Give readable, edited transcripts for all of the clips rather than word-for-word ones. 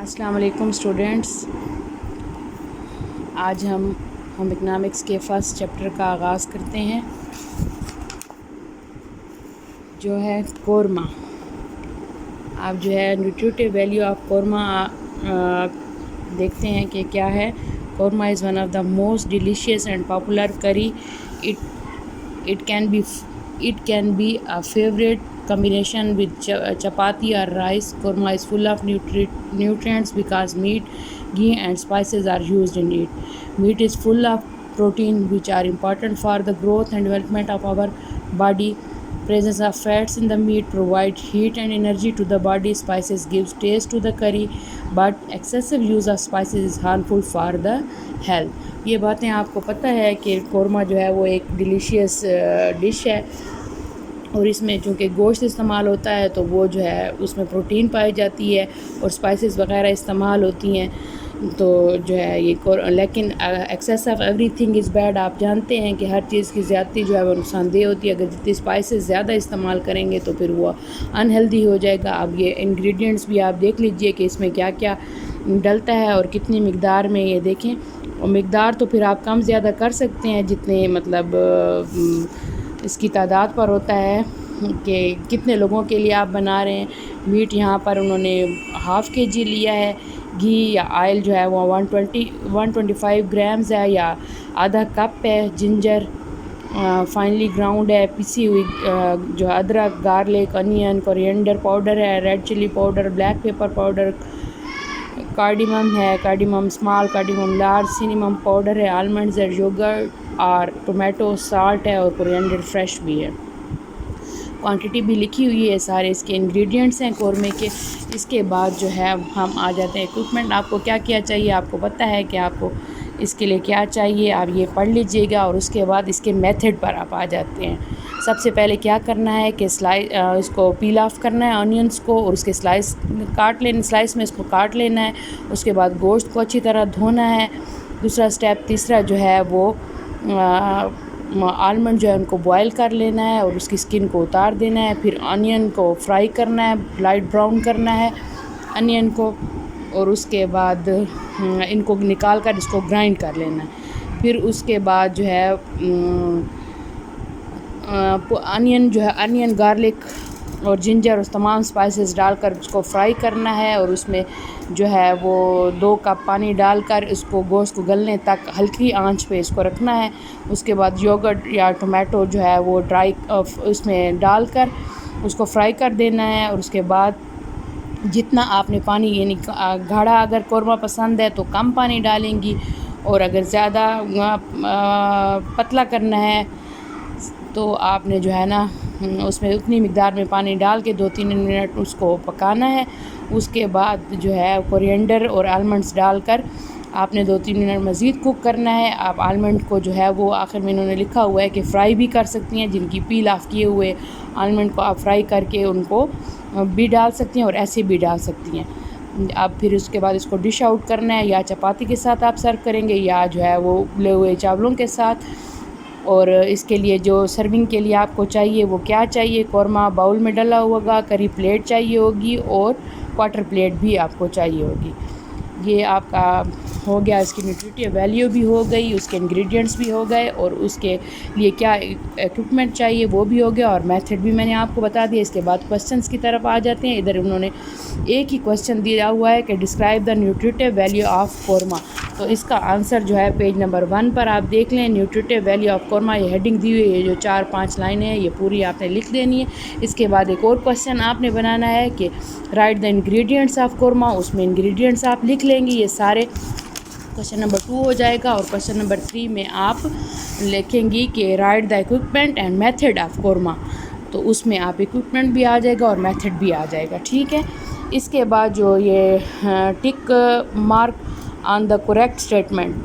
अस्सलाम वालेकुम स्टूडेंट्स। आज हम इकनॉमिक्स के फ़र्स्ट चैप्टर का आगाज़ करते हैं जो है कोरमा। आप जो है न्यूट्रिटिव वैल्यू ऑफ कोरमा देखते हैं कि क्या है। Korma is one of the most delicious and popular curry. It can be a favourite combination with chapati or rice. Korma is full of nutrients because meat, ghee and spices are used in it. Meat is full of protein which are important for the growth and development of our body. Presence of fats in the meat provide heat and energy to the body. Spices gives taste to the curry, but excessive use of spices is harmful for the health. ये बातें आपको पता है कि कोरमा जो है वो एक डिलीशियस डिश है और इसमें चूँकि गोश्त इस्तेमाल होता है तो वो जो है उसमें प्रोटीन पाई जाती है और स्पाइसेस वगैरह इस्तेमाल होती हैं। तो जो है ये लेकिन excess of everything is bad. आप जानते हैं कि हर चीज़ की ज़्यादती जो है वो नुकसानदेह होती है। अगर जितनी स्पाइसेस ज़्यादा इस्तेमाल करेंगे तो फिर वो अनहेल्दी हो जाएगा। अब ये इंग्रेडिएंट्स भी आप देख लीजिए कि इसमें क्या क्या डलता है और कितनी मिकदार में, ये देखें। और मिकदार तो फिर आप कम ज़्यादा कर सकते हैं जितने मतलब इसकी तादाद पर होता है कि कितने लोगों के लिए आप बना रहे हैं। मीट यहाँ पर उन्होंने हाफ़ kg लिया है। घी या ऑयल जो है वो 125 ग्राम्स है या आधा कप है। जिंजर फाइनली ग्राउंड है, पिसी हुई जो अदरक, गार्लिक, अनियन, कोरिएंडर पाउडर है, red chilli powder, black pepper powder, cardamom है, cardamom small, cardamom large, cinnamon powder है, आलमंड्स है, योगर्ट और टोमेटो साल्ट है और कोरिएंडर फ्रेश भी है। क्वांटिटी भी लिखी हुई है, सारे इसके इंग्रेडिएंट्स हैं कोरमे के। इसके बाद जो है हम आ जाते हैं इक्विपमेंट। आपको क्या क्या चाहिए, आपको पता है कि आपको इसके लिए क्या चाहिए, आप ये पढ़ लीजिएगा और उसके बाद इसके मेथड पर आप आ जाते हैं। सबसे पहले क्या करना है कि इसको पील ऑफ करना है ऑनियंस को और उसके स्लाइस में इसको काट लेना है। उसके बाद गोश्त को अच्छी तरह धोना है। दूसरा स्टेप, तीसरा जो है वो आलमंड जो है उनको बॉयल कर लेना है और उसकी स्किन को उतार देना है। फिर अनियन को फ्राई करना है, लाइट ब्राउन करना है अनियन को और उसके बाद इनको निकाल कर इसको ग्राइंड कर लेना है। फिर उसके बाद जो है अनियन, गार्लिक और जिंजर और तमाम स्पाइसेस डालकर उसको फ्राई करना है और उसमें जो है वो 2 कप पानी डालकर इसको गोश्त को गलने तक हल्की आंच पे इसको रखना है। उसके बाद योगर्ट या टोमेटो जो है वो ड्राई उसमें डालकर उसको फ्राई कर देना है। और उसके बाद जितना आपने पानी, यानी गाढ़ा अगर कोरमा पसंद है तो कम पानी डालेंगी और अगर ज़्यादा पतला करना है तो आपने जो है ना उसमें उतनी मिकदार में पानी डाल के 2-3 मिनट उसको पकाना है। उसके बाद जो है कोरिएंडर और आलमंड्स डालकर आपने 2-3 मिनट मज़ीद कुक करना है। आप आलमंड को जो है वो आखिर में इन्होंने लिखा हुआ है कि फ्राई भी कर सकती हैं। जिनकी पील ऑफ किए हुए आलमंड को आप फ्राई करके उनको भी डाल सकती हैं और ऐसे भी डाल सकती हैं। अब फिर उसके बाद इसको डिश आउट करना है, या चपाती के साथ आप सर्व करेंगे या जो है वो उबले हुए चावलों के साथ। और इसके लिए जो सर्विंग के लिए आपको चाहिए वो क्या चाहिए, कोरमा बाउल में डला होगा, करी प्लेट चाहिए होगी और क्वार्टर प्लेट भी आपको चाहिए होगी। ये आपका हो गया, इसकी न्यूट्रिटिव वैल्यू भी हो गई, उसके इंग्रेडिएंट्स भी हो गए और उसके लिए क्या इक्विपमेंट चाहिए वो भी हो गया और मेथड भी मैंने आपको बता दिया। इसके बाद क्वेश्चंस की तरफ आ जाते हैं। इधर उन्होंने एक ही क्वेश्चन दिया हुआ है कि describe the nutritive value of korma. तो इसका आंसर जो है पेज नंबर 1 पर आप देख लें। न्यूट्रिटिव वैल्यू ऑफ कोरमा, ये हेडिंग दी हुई है, जो 4-5 लाइनें हैं ये पूरी आपने लिख देनी है। इसके बाद एक और क्वेश्चन आपने बनाना है कि right the ingredients of korma, उसमें इंग्रेडिएंट्स आप लिख लेंगे। ये सारे क्वेश्चन नंबर 2 हो जाएगा और क्वेश्चन नंबर 3 में आप लिखेंगी कि right the equipment and method of korma. तो उसमें आप इक्विपमेंट भी आ जाएगा और मेथड भी आ जाएगा, ठीक है। इसके बाद जो ये tick mark on the correct statement,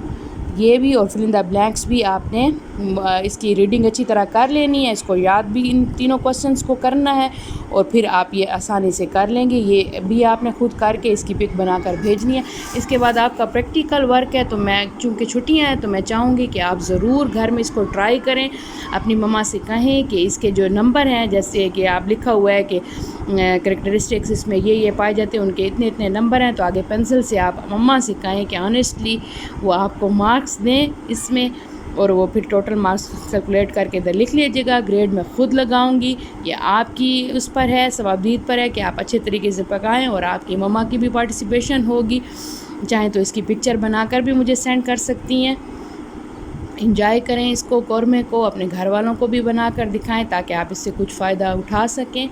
ये भी और फिल इन द ब्लैंक्स भी आपने इसकी रीडिंग अच्छी तरह कर लेनी है, इसको याद भी इन तीनों क्वेश्चंस को करना है और फिर आप ये आसानी से कर लेंगे। ये भी आपने खुद करके इसकी पिक बनाकर भेजनी है। इसके बाद आपका प्रैक्टिकल वर्क है, तो मैं चूँकि छुट्टियाँ हैं तो मैं चाहूँगी कि आप ज़रूर घर में इसको ट्राई करें। अपनी मम्मा से कहें कि इसके जो नंबर हैं, जैसे कि आप लिखा हुआ है कि करेक्टरिस्टिक्स इसमें ये पाए जाते हैं, उनके इतने इतने नंबर हैं, तो आगे पेंसिल से आप मम्मा से कहें कि ऑनेस्टली वो आपको मार्क्स दें इसमें, और वो फिर टोटल मार्क्स सर्कुलेट करके इधर लिख लीजिएगा। ग्रेड मैं ख़ुद लगाऊंगी, ये आपकी उस पर है, सवाबदीद पर है कि आप अच्छे तरीके से पकाएं, और आपकी मम्मा की भी पार्टिसिपेशन होगी। चाहें तो इसकी पिक्चर बनाकर भी मुझे सेंड कर सकती हैं। इंजॉय करें इसको, कौरमे को अपने घर वालों को भी बनाकर दिखाएं ताकि आप इससे कुछ फ़ायदा उठा सकें।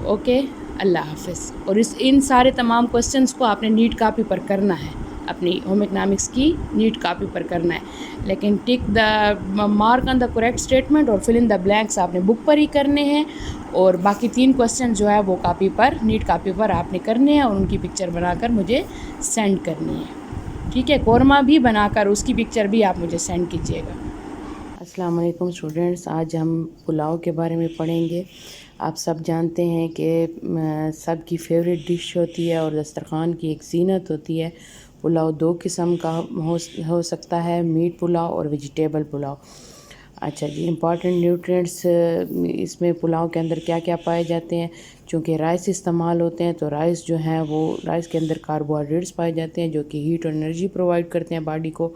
ओके, अल्लाह हाफ़िज़। और इन सारे तमाम क्वेश्चंस को आपने नीट कॉपी पर करना है, अपनी होम इकनॉमिक्स की नीट कॉपी पर करना है, लेकिन tick the mark on the correct statement और फिल इन द ब्लैंक्स आपने बुक पर ही करने हैं, और बाकी 3 क्वेश्चन जो है वो कॉपी पर, नीट कॉपी पर आपने करने हैं और उनकी पिक्चर बनाकर मुझे सेंड करनी है। ठीक है, कौरमा भी बनाकर उसकी पिक्चर भी आप मुझे सेंड कीजिएगा। अस्सलाम वालेकुम स्टूडेंट्स, आज हम पुलाव के बारे में पढ़ेंगे। आप सब जानते हैं कि सब की फेवरेट डिश होती है और दस्तरखान की एक ज़ीनत होती है। पुलाव 2 किस्म का हो सकता है, मीट पुलाव और वेजिटेबल पुलाव। अच्छा जी, इम्पॉर्टेंट न्यूट्रिएंट्स इसमें पुलाव के अंदर क्या क्या पाए जाते हैं। चूँकि राइस इस्तेमाल होते हैं तो राइस जो है वो राइस के अंदर कार्बोहाइड्रेट्स पाए जाते हैं जो कि हीट और एनर्जी प्रोवाइड करते हैं बॉडी को,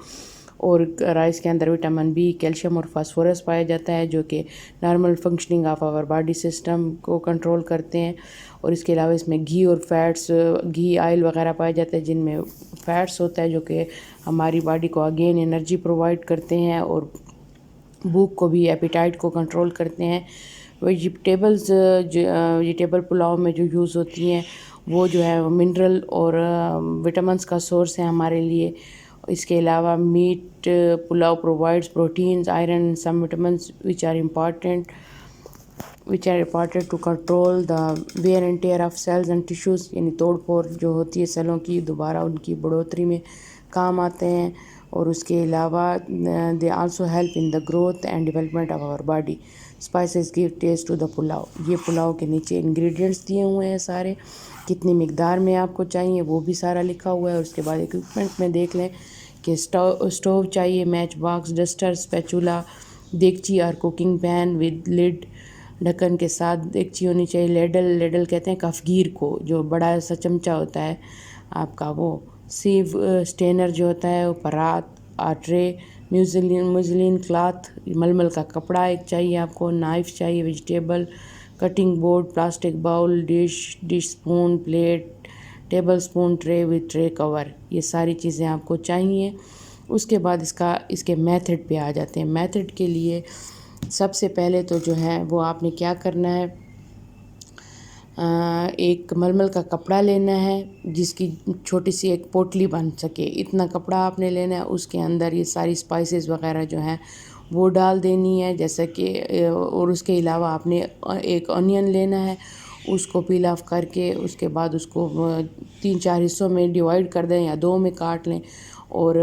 और राइस के अंदर विटामिन बी, कैल्शियम और फास्फोरस पाया जाता है जो कि normal functioning of our body system को कंट्रोल करते हैं। और इसके अलावा इसमें घी और फैट्स, घी ऑयल वगैरह पाए जाते हैं जिनमें फैट्स होता है जो कि हमारी बॉडी को अगेन एनर्जी प्रोवाइड करते हैं और भूख को भी, एपिटाइट को कंट्रोल करते हैं। वेजिटेबल्स वेजिटेबल पुलाव में जो यूज़ होती हैं वो जो है मिनरल और विटामिन्स का सोर्स है हमारे लिए। इसके अलावा meat pulao provides proteins, iron and some vitamins which are important to control the wear and tear of cells and tissues, यानी तोड़ फोड़ जो होती है सेलों की, दोबारा उनकी बढ़ोतरी में काम आते हैं। और उसके अलावा they also help in the growth and development of our body. Spices give taste to the pulao. ये पुलाव के नीचे इंग्रेडिएंट्स दिए हुए हैं सारे, कितनी मिकदार में आपको चाहिए वो भी सारा लिखा हुआ है। और उसके बाद इक्विपमेंट में देख लें कि स्टोव चाहिए, मैच बॉक्स, डस्टर, स्पैचुला, देगची और कुकिंग पैन विद लिड, ढक्कन के साथ देगची होनी चाहिए। लेडल कहते हैं कफगीर को, जो बड़ा सा चमचा होता है आपका वो। सीव स्टेनर जो होता है वो, परात, ट्रे, मुजलिन क्लॉथ, मलमल का कपड़ा एक चाहिए आपको, नाइफ़ चाहिए, vegetable cutting board, plastic bowl, dish spoon, plate, tablespoon, tray with tray cover, ये सारी चीज़ें आपको चाहिए। उसके बाद इसके मेथड पे आ जाते हैं। मेथड के लिए सबसे पहले तो जो है वो आपने क्या करना है, एक मलमल का कपड़ा लेना है जिसकी छोटी सी एक पोटली बन सके, इतना कपड़ा आपने लेना है। उसके अंदर ये सारी स्पाइसेस वगैरह जो हैं वो डाल देनी है, जैसा कि, और उसके अलावा आपने एक अनियन लेना है, उसको पील ऑफ करके उसके बाद उसको 3-4 हिस्सों में डिवाइड कर दें या 2 में काट लें। और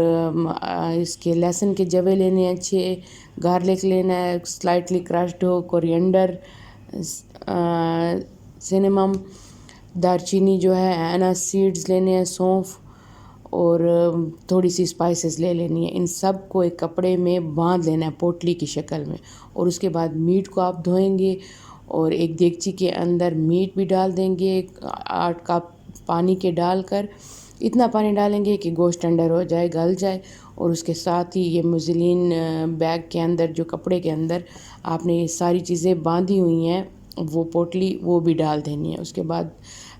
इसके लहसुन के जवे लेने हैं 6, गार्लिक लेना है स्लाइटली क्रश्ड हो, कोरिएंडर, सिनेमम, दारचीनी जो है, एनास सीड्स लेने हैं, सौंफ, और थोड़ी सी स्पाइसेस ले लेनी है। इन सब को एक कपड़े में बांध लेना है पोटली की शक्ल में। और उसके बाद मीट को आप धोएंगे और एक देगची के अंदर मीट भी डाल देंगे 8 कप पानी के डालकर। इतना पानी डालेंगे कि गोश्त टेंडर हो जाए, गल जाए। और उसके साथ ही ये मुजलिन बैग के अंदर, जो कपड़े के अंदर आपने ये सारी चीज़ें बांधी हुई हैं, वो पोटली वो भी डाल देनी है। उसके बाद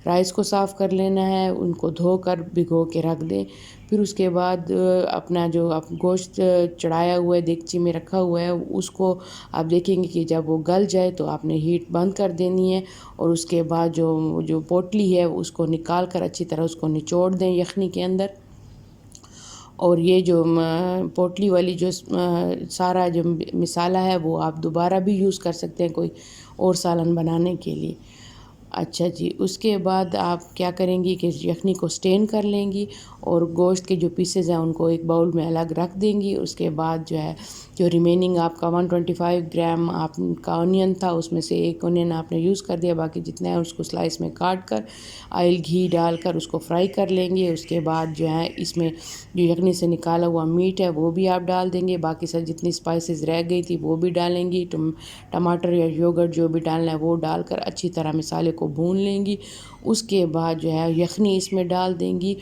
राइस को साफ़ कर लेना है, उनको धोकर भिगो के रख दें। फिर उसके बाद अपना जो आप गोश्त चढ़ाया हुआ है, देगची में रखा हुआ है, उसको आप देखेंगे कि जब वो गल जाए तो आपने हीट बंद कर देनी है। और उसके बाद जो पोटली है उसको निकाल कर अच्छी तरह उसको निचोड़ दें यखनी के अंदर। और ये जो पोटली वाली जो सारा जो मसाला है वो आप दोबारा भी यूज़ कर सकते हैं कोई और सालन बनाने के लिए। अच्छा जी, उसके बाद आप क्या करेंगी कि यखनी को स्टेन कर लेंगी और गोश्त के जो पीसेस हैं उनको एक बाउल में अलग रख देंगी। उसके बाद जो है जो रिमेनिंग आपका 125 ग्राम आपका ऑनियन था उसमें से एक ऑनियन आपने यूज़ कर दिया, बाकी जितना है उसको स्लाइस में काट कर ऑयल घी डालकर उसको फ्राई कर लेंगे। उसके बाद जो है इसमें जो यखनी से निकाला हुआ मीट है वो भी आप डाल देंगे, बाकी सब जितनी स्पाइसेस रह गई थी वो भी डालेंगी। टमाटर या योगर्ट जो भी डालना है वो डालकर अच्छी तरह मसाले को भून लेंगी। उसके बाद जो है यखनी इसमें डाल देंगी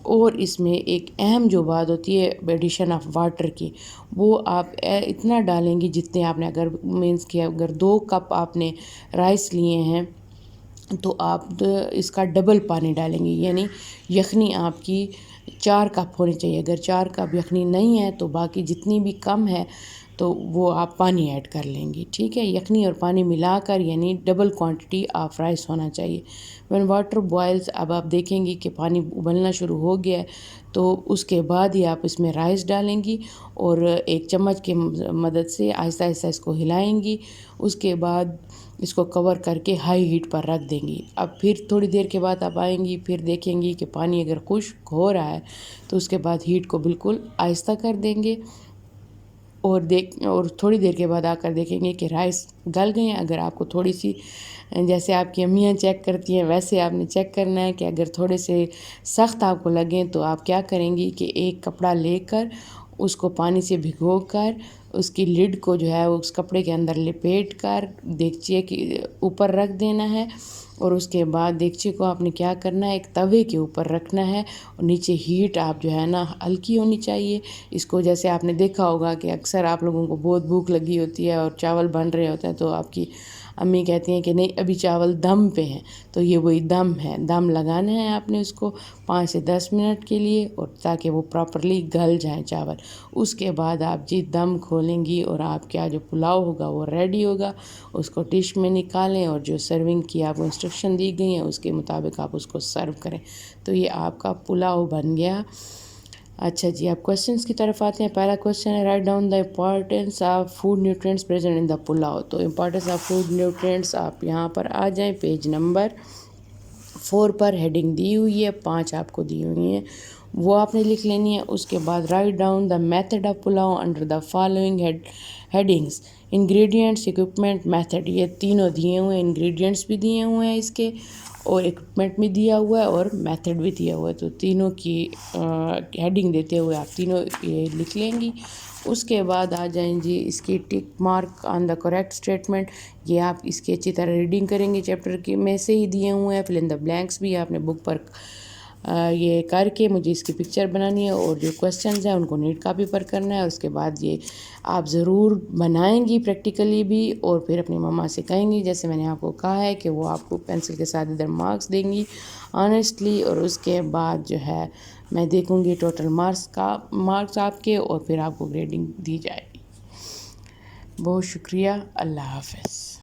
और इसमें एक अहम जो बात होती है एडिशन ऑफ वाटर की, वो आप इतना डालेंगी जितने आपने, अगर मीन्स कि अगर 2 कप आपने राइस लिए हैं तो आप इसका डबल पानी डालेंगी, यानी यखनी आपकी 4 कप होनी चाहिए। अगर 4 कप यखनी नहीं है तो बाकी जितनी भी कम है तो वो आप पानी ऐड कर लेंगी, ठीक है। यखनी और पानी मिलाकर यानी डबल क्वांटिटी ऑफ राइस होना चाहिए। व्हेन वाटर बॉयल्स, अब आप देखेंगी कि पानी उबलना शुरू हो गया है तो उसके बाद ही आप इसमें राइस डालेंगी और एक चम्मच की मदद से आहिस्ता आहिस्ता इसको हिलाएंगी। उसके बाद इसको कवर करके हाई हीट पर रख देंगी। अब फिर थोड़ी देर के बाद आप आएंगी, फिर देखेंगी कि पानी अगर खुश्क हो रहा है तो उसके बाद हीट को बिल्कुल आहिस्ता कर देंगे और थोड़ी देर के बाद आकर देखेंगे कि राइस गल गए हैं। अगर आपको थोड़ी सी, जैसे आपकी अम्मियाँ चेक करती हैं वैसे आपने चेक करना है कि अगर थोड़े से सख्त आपको लगें तो आप क्या करेंगी कि एक कपड़ा लेकर उसको पानी से भिगोकर उसकी लिड को जो है उस कपड़े के अंदर लपेट कर देगची के ऊपर रख देना है और उसके बाद देगची को आपने क्या करना है, एक तवे के ऊपर रखना है और नीचे हीट आप जो है ना हल्की होनी चाहिए। इसको जैसे आपने देखा होगा कि अक्सर आप लोगों को बहुत भूख लगी होती है और चावल बन रहे होते हैं तो आपकी अम्मी कहती हैं कि नहीं अभी चावल दम पे हैं, तो ये वही दम है। दम लगाना है आपने उसको 5 से 10 मिनट के लिए और ताकि वो प्रॉपरली गल जाए चावल। उसके बाद आप जी दम खोलेंगी और आपका जो पुलाव होगा वो रेडी होगा। उसको डिश में निकालें और जो सर्विंग की आपको इंस्ट्रक्शन दी गई हैं उसके मुताबिक आप उसको सर्व करें। तो ये आपका पुलाव बन गया। अच्छा जी, आप क्वेश्चंस की तरफ आते हैं। पहला क्वेश्चन है write down the importance of food nutrients present in the pulao. तो इम्पॉर्टेंस ऑफ फूड न्यूट्रिएंट्स आप यहाँ पर आ जाएं, पेज नंबर 4 पर हेडिंग दी हुई है, 5 आपको दी हुई हैं, वो आपने लिख लेनी है। उसके बाद write down the method of pulao under the following headings, ingredients, equipment, method. ये तीनों दिए हुए हैं, इंग्रेडिएंट्स भी दिए हुए हैं इसके और इक्विपमेंट भी दिया हुआ है और मेथड भी दिया हुआ है। तो तीनों की हेडिंग देते हुए आप तीनों ये लिख लेंगी। उसके बाद आ जाएं जी इसकी tick mark on the correct statement. ये आप इसकी अच्छी तरह रीडिंग करेंगे, चैप्टर के में से ही दिए हुए हैं। फिल इन द ब्लैंक्स भी आपने बुक पर ये करके मुझे इसकी पिक्चर बनानी है और जो क्वेश्चंस हैं उनको नीट कॉपी पर करना है। उसके बाद ये आप ज़रूर बनाएंगी प्रैक्टिकली भी और फिर अपनी मम्मा से कहेंगी जैसे मैंने आपको कहा है कि वो आपको पेंसिल के साथ इधर मार्क्स देंगी ऑनेस्टली। और उसके बाद जो है मैं देखूंगी टोटल मार्क्स आपके और फिर आपको ग्रेडिंग दी जाएगी। बहुत शुक्रिया, अल्लाह हाफ़िज़।